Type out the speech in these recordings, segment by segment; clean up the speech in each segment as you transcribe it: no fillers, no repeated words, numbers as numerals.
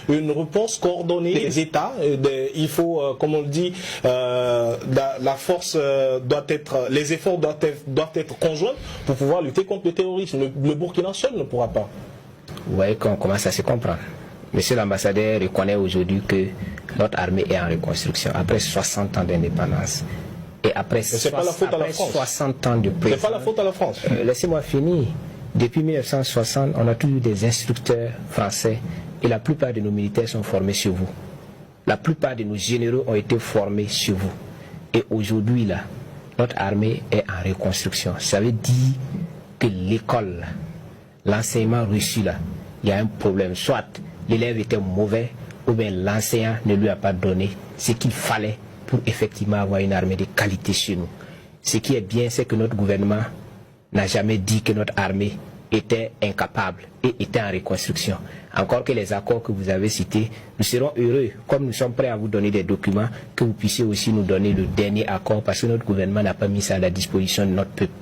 Une réponse coordonnée des États. Il faut, comme on le dit, la force doit être, les efforts doivent être conjoints pour pouvoir lutter contre le terrorisme. Le Burkina seul ne pourra pas. Vous voyez qu'on commence à se comprendre. Monsieur l'ambassadeur reconnaît aujourd'hui que notre armée est en reconstruction après 60 ans d'indépendance. Et après 60 ans de présidence. C'est pas la faute à la France. Laissez-moi finir. Depuis 1960, on a toujours des instructeurs français et la plupart de nos militaires sont formés chez vous. La plupart de nos généraux ont été formés chez vous. Et aujourd'hui, là, notre armée est en reconstruction. Ça veut dire que l'école, l'enseignement reçu là, il y a un problème. Soit l'élève était mauvais ou bien l'enseignant ne lui a pas donné ce qu'il fallait pour effectivement avoir une armée de qualité chez nous. Ce qui est bien, c'est que notre gouvernement n'a jamais dit que notre armée était incapable et était en reconstruction. Encore que les accords que vous avez cités, nous serons heureux, comme nous sommes prêts à vous donner des documents, que vous puissiez aussi nous donner le dernier accord, parce que notre gouvernement n'a pas mis ça à la disposition de notre peuple.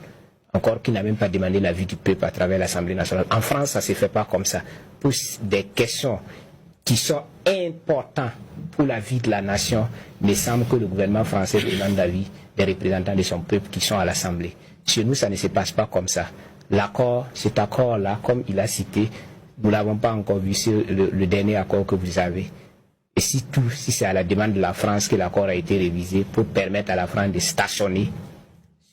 Encore qu'il n'a même pas demandé l'avis du peuple à travers l'Assemblée nationale. En France, ça ne se fait pas comme ça. Pour des questions qui sont importantes pour la vie de la nation, il me semble que le gouvernement français demande l'avis des représentants de son peuple qui sont à l'Assemblée. Chez nous, ça ne se passe pas comme ça. L'accord, cet accord-là, comme il a cité, nous ne l'avons pas encore vu sur le dernier accord que vous avez. Et si c'est à la demande de la France que l'accord a été révisé pour permettre à la France de stationner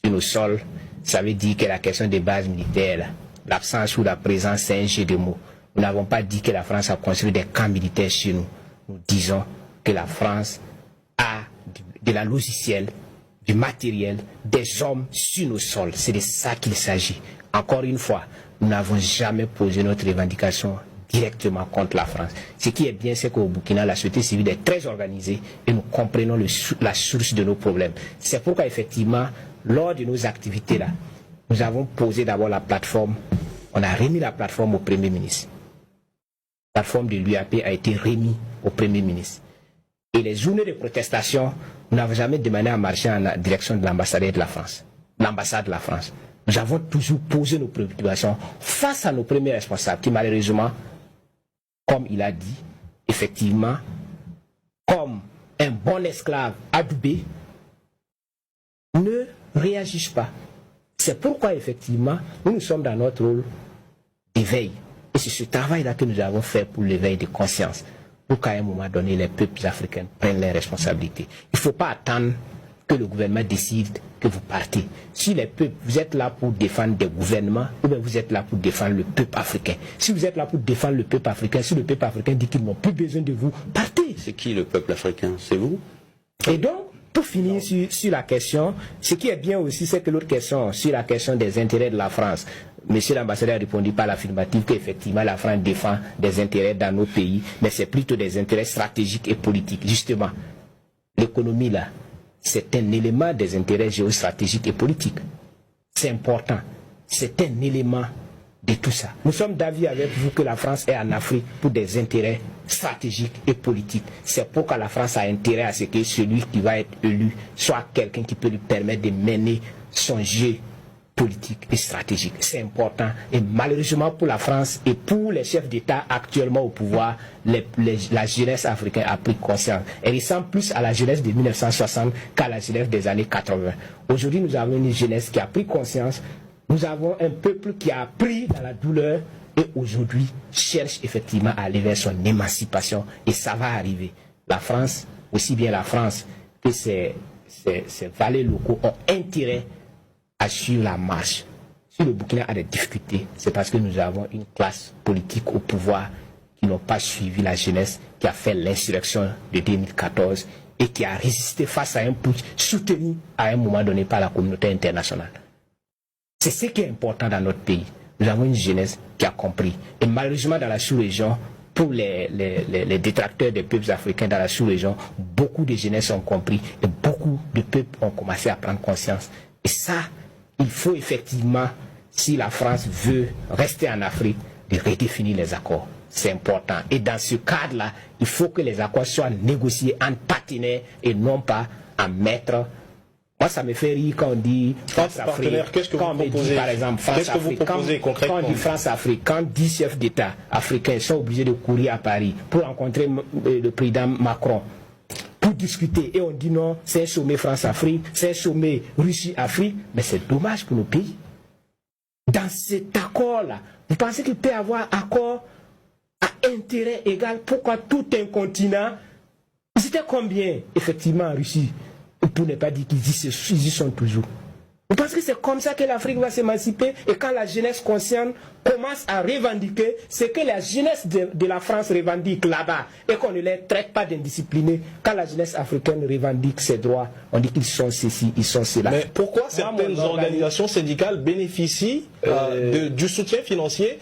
sur nos sols, ça veut dire que la question des bases militaires, l'absence ou la présence, c'est un jeu de mots. Nous n'avons pas dit que la France a construit des camps militaires chez nous. Nous disons que la France a de la logicielle, du matériel, des hommes sur nos sols. C'est de ça qu'il s'agit. Encore une fois, nous n'avons jamais posé notre revendication directement contre la France. Ce qui est bien, c'est qu'au Burkina, la société civile est très organisée et nous comprenons la source de nos problèmes. C'est pourquoi, effectivement, lors de nos activités là, nous avons posé d'abord la plateforme. On a remis la plateforme au Premier ministre. La plateforme de l'UAP a été remise au Premier ministre. Et les journées de protestation, nous n'avons jamais demandé à marcher en la direction de l'ambassade de la France. L'ambassade de la France. Nous avons toujours posé nos préoccupations face à nos premiers responsables qui, malheureusement, comme il a dit, effectivement, comme un bon esclave adoubé, ne réagissent pas. C'est pourquoi, effectivement, nous sommes dans notre rôle d'éveil. Et c'est ce travail-là que nous avons fait pour l'éveil de conscience, pour qu'à un moment donné, les peuples africains prennent leurs responsabilités. Il ne faut pas attendre que le gouvernement décide que vous partez. Si les peuples, vous êtes là pour défendre des gouvernements, ou bien vous êtes là pour défendre le peuple africain. Si vous êtes là pour défendre le peuple africain, si le peuple africain dit qu'ils n'ont plus besoin de vous, partez. C'est qui le peuple africain? C'est vous? Et donc, pour finir sur la question, ce qui est bien aussi, c'est que l'autre question, sur la question des intérêts de la France, Monsieur l'ambassadeur a répondu par l'affirmative qu'effectivement la France défend des intérêts dans nos pays, mais c'est plutôt des intérêts stratégiques et politiques. Justement, l'économie là, c'est un élément des intérêts géostratégiques et politiques. C'est important. C'est un élément de tout ça. Nous sommes d'avis avec vous que la France est en Afrique pour des intérêts stratégiques et politiques. C'est pourquoi la France a intérêt à ce que celui qui va être élu soit quelqu'un qui peut lui permettre de mener son jeu politique et stratégique. C'est important. Et malheureusement pour la France et pour les chefs d'État actuellement au pouvoir, la jeunesse africaine a pris conscience. Elle ressemble plus à la jeunesse de 1960 qu'à la jeunesse des années 80. Aujourd'hui, nous avons une jeunesse qui a pris conscience. Nous avons un peuple qui a appris dans la douleur et aujourd'hui cherche effectivement à aller vers son émancipation. Et ça va arriver. La France, aussi bien la France que ses valets locaux ont intérêt à suivre la marche. Si le Burkina a des difficultés, c'est parce que nous avons une classe politique au pouvoir qui n'ont pas suivi la jeunesse, qui a fait l'insurrection de 2014 et qui a résisté face à un putsch soutenu à un moment donné par la communauté internationale. C'est ce qui est important dans notre pays. Nous avons une jeunesse qui a compris. Et malheureusement dans la sous-région, pour les détracteurs des peuples africains dans la sous-région, beaucoup de jeunesse ont compris et beaucoup de peuples ont commencé à prendre conscience. Et ça, il faut effectivement, si la France veut rester en Afrique, de redéfinir les accords. C'est important. Et dans ce cadre-là, il faut que les accords soient négociés en partenaires et non pas en maître Moi, ça me fait rire quand on dit France-Afrique. Qu'est-ce que quand vous on me dit, proposez? par exemple, Qu'est-ce que vous France-Afrique. proposez concrètement? Quand on dit France-Afrique, quand 10 chefs d'État africains sont obligés de courir à Paris pour rencontrer le président Macron, pour discuter, et on dit non, c'est un sommet France-Afrique, c'est un sommet Russie-Afrique, mais c'est dommage pour nos pays. Dans cet accord-là, vous pensez qu'il peut y avoir accord à intérêt égal? Pourquoi tout un continent? C'était combien, effectivement, en Russie? Pour ne pas dire qu'ils y sont toujours. Vous pensez que c'est comme ça que l'Afrique va s'émanciper? Et quand la jeunesse consciente commence à revendiquer ce que la jeunesse de la France revendique là-bas, et qu'on ne les traite pas d'indisciplinés, quand la jeunesse africaine revendique ses droits, on dit qu'ils sont ceci, ils sont cela. Mais pourquoi certaines organisations syndicales bénéficient du soutien financier